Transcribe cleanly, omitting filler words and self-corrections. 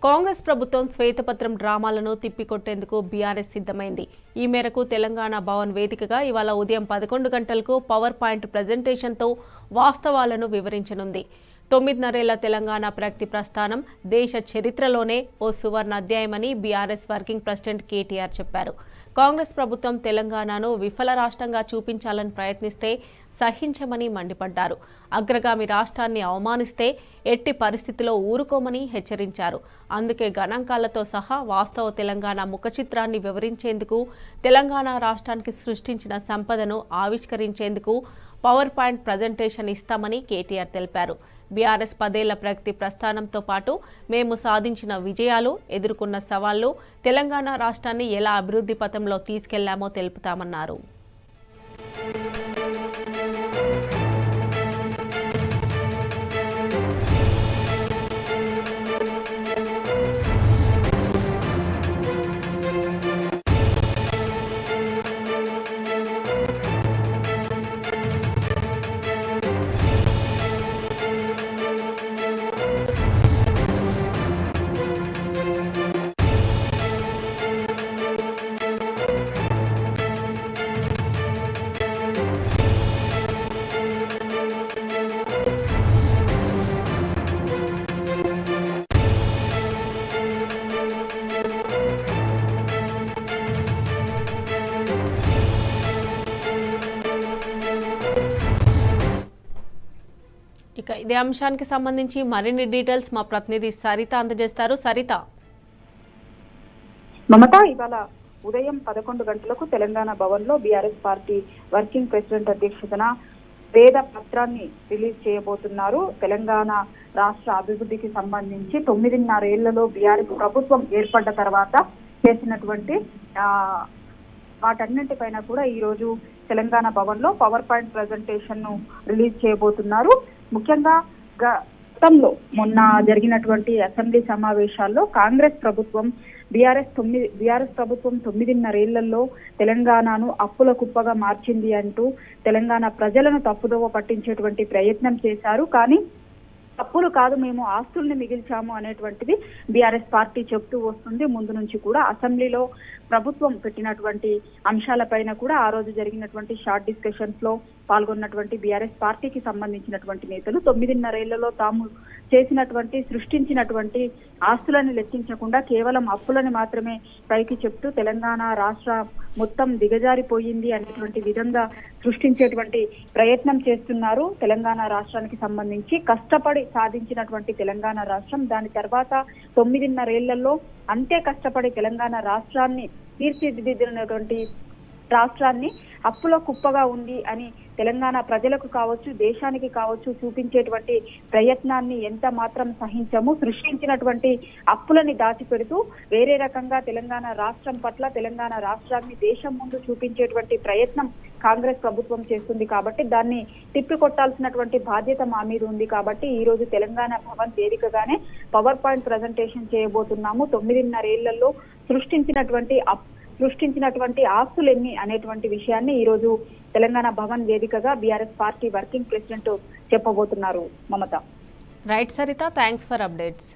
కాంగ్రెస్ ప్రభుత్వం శ్వేతపత్రం డ్రామాలను తిప్పికొట్టేందుకు బీఆర్ఎస్ సిద్ధమైంది. ఈ మేరకు తెలంగాణ భవన్ వేదికగా ఇవాళ ఉదయం 11 గంటలకు పవర్ పాయింట్ ప్రెజెంటేషన్తో వాస్తవాలను వివరించనుంది. 9.5 తెలంగాణ ప్రగతి ప్రస్థానం దేశ చరిత్రలోనే ఓ సువర్ణ అధ్యాయమని బీఆర్ఎస్ వర్కింగ్ ప్రెసిడెంట్ కేటీఆర్ చెప్పారు. కాంగ్రెస్ ప్రభుత్వం తెలంగాణను విఫల రాష్ట్రంగా చూపించాలని ప్రయత్నిస్తే సహించమని మండిపడ్డారు. అగ్రగామి రాష్ట్రాన్ని అవమానిస్తే ఎట్టి పరిస్థితిలో ఊరుకోమని హెచ్చరించారు. అందుకే గణాంకాలతో సహా వాస్తవ తెలంగాణ ముఖచిత్రాన్ని వివరించేందుకు, తెలంగాణ రాష్ట్రానికి సృష్టించిన సంపదను ఆవిష్కరించేందుకు పవర్ పాయింట్ ప్రజెంటేషన్ ఇస్తామని కేటీఆర్ తెలిపారు. బీఆర్ఎస్ 10 ఏళ్ల ప్రగతి ప్రస్థానంతో పాటు మేము సాధించిన విజయాలు, ఎదుర్కొన్న సవాళ్లు, తెలంగాణ రాష్ట్రాన్ని ఎలా అభివృద్ధి పథంలో తీసుకెళ్లామో తెలుపుతామన్నారు. ఇక ఇదే అంశానికి సంబంధించి మరిన్ని డీటెయిల్స్ మా ప్రతినిధి సరిత అందజేస్తారు. సరిత, మమత, ఇవాళ ఉదయం 11 గంటలకు తెలంగాణ భవన్ లో బీఆర్ఎస్ పార్టీ వర్కింగ్ ప్రెసిడెంట్ అధ్యక్షతన వేద పత్రాన్ని రిలీజ్ చేయబోతున్నారు. తెలంగాణ రాష్ట్ర అభివృద్ధికి సంబంధించి 9.5 ఏళ్లలో బీఆర్ఎస్ ప్రభుత్వం ఏర్పడ్డ తర్వాత చేసినటువంటి వాటన్నింటిపైన కూడా ఈ రోజు తెలంగాణ భవన్ లో పవర్ పాయింట్ ప్రెజెంటేషన్ ను రిలీజ్ చేయబోతున్నారు. ముఖ్యంగా గతంలో మొన్న జరిగినటువంటి అసెంబ్లీ సమావేశాల్లో కాంగ్రెస్ ప్రభుత్వం బీఆర్ఎస్ ప్రభుత్వం 9.5 ఏళ్లలో తెలంగాణను అప్పుల కుప్పగా మార్చింది అంటూ తెలంగాణ ప్రజలను తప్పుదోవ పట్టించేటువంటి ప్రయత్నం చేశారు. కానీ తప్పులు కాదు, మేము ఆస్తుల్ని మిగిల్చాము అనేటువంటిది బీఆర్ఎస్ పార్టీ చెప్తూ వస్తుంది. ముందు నుంచి కూడా అసెంబ్లీలో ప్రభుత్వం పెట్టినటువంటి అంశాలపైన కూడా ఆ రోజు జరిగినటువంటి షార్ట్ డిస్కషన్స్ లో పాల్గొన్నటువంటి బీఆర్ఎస్ పార్టీకి సంబంధించినటువంటి నేతలు 9.5 ఏళ్లలో తాము సృష్టించినటువంటి ఆస్తులను లెక్కించకుండా కేవలం అప్పులను మాత్రమే పైకి చెప్తూ తెలంగాణ రాష్ట్ర మొత్తం దిగజారిపోయింది అనేటువంటి విధంగా సృష్టించేటువంటి ప్రయత్నం చేస్తున్నారు. తెలంగాణ రాష్ట్రానికి సంబంధించి కష్టపడి సాధించినటువంటి తెలంగాణ రాష్ట్రం దాని తర్వాత 9.5 ఏళ్లలో అంతే కష్టపడి తెలంగాణ రాష్ట్రాన్ని తీర్చిదిద్దినటువంటి రాష్ట్రాన్ని అప్పుల కుప్పగా ఉంది అని తెలంగాణ ప్రజలకు కావచ్చు, దేశానికి కావచ్చు చూపించేటువంటి ప్రయత్నాన్ని ఎంత మాత్రం సహించము. సృష్టించినటువంటి అప్పులని దాచిపెడుతూ వేరే రకంగా తెలంగాణ రాష్ట్రం పట్ల తెలంగాణ రాష్ట్రాన్ని దేశం ముందు చూపించేటువంటి ప్రయత్నం కాంగ్రెస్ ప్రభుత్వం చేస్తుంది. కాబట్టి దాన్ని తిప్పికొట్టాల్సినటువంటి బాధ్యత మా మీద ఉంది. కాబట్టి ఈ రోజు తెలంగాణ భవన్ వేదికగానే పవర్ పాయింట్ ప్రజెంటేషన్ చేయబోతున్నాము. 9.5 ఏళ్లలో సృష్టించినటువంటి ఆస్తులు ఎన్ని అనేటువంటి విషయాన్ని ఈ రోజు తెలంగాణ భవన్ వేదికగా బీఆర్ఎస్ పార్టీ వర్కింగ్ ప్రెసిడెంట్ చెప్పబోతున్నారు. Mamata. Right Sarita, thanks for updates.